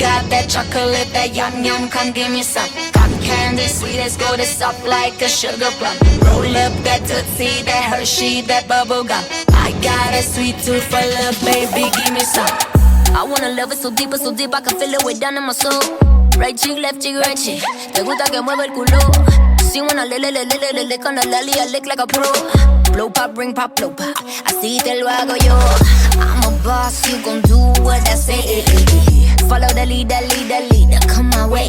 got that chocolate, that yum yum, come give me some. Cotton candy, sweet as gold, it's soft like a sugar plum. Roll up that Tootsie, that Hershey, that bubble gum. I got a sweet tooth for love, baby, give me some. I wanna love it so deep I can feel it way down in my soul. Right cheek, right cheek. Te gusta que mueva el culo. Si wanna lick on the lolly, I lick like a pro. Blow pop, bring pop, blow pop. Así te lo hago yo. I'm a boss, you gon' do what I say. Follow the leader, come my way.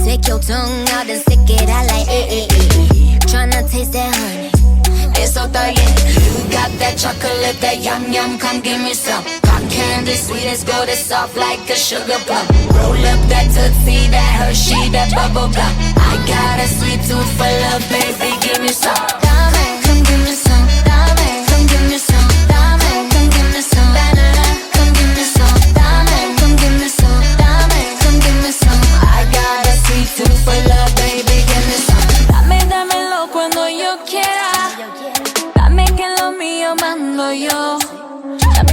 Take your tongue out and stick it out like tryna taste that honey. It's so thuggin'. You got that chocolate, that yum yum, come give me some. Cotton candy, sweet as gold, it's soft like a sugar plum. Roll up that Tootsie, that Hershey, that bubble gum. I got a sweet tooth for love, baby, give me some. Dame, come give me some. Dame, come give me some. Dame, come give me some. Banana, come give me some. Dame, come give me some. Dame, come give me some. I got a sweet tooth for love, baby, give me some. Dámelo cuando yo quiera. Dame que lo mío mando yo.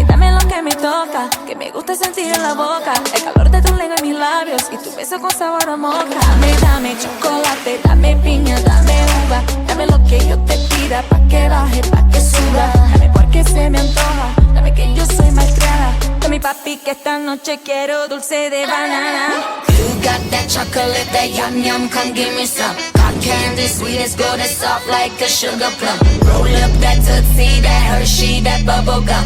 Dame lo que me toca, que me gusta sentir en la boca. El calor de tu lengua en mis labios y tu beso con sabor a moca. Dame chocolate, dame piña, dame uva. Dame lo que yo te pida, pa' que baje, pa' que suba. Dame porque se me antoja, dame que yo soy malcriada. Dame papi que esta noche quiero dulce de banana. You got that chocolate, that yum yum, come give me some. Cotton candy, sweet as gold, it's soft like a sugar plum. Roll up that Tootsie, that Hershey, that bubble gum.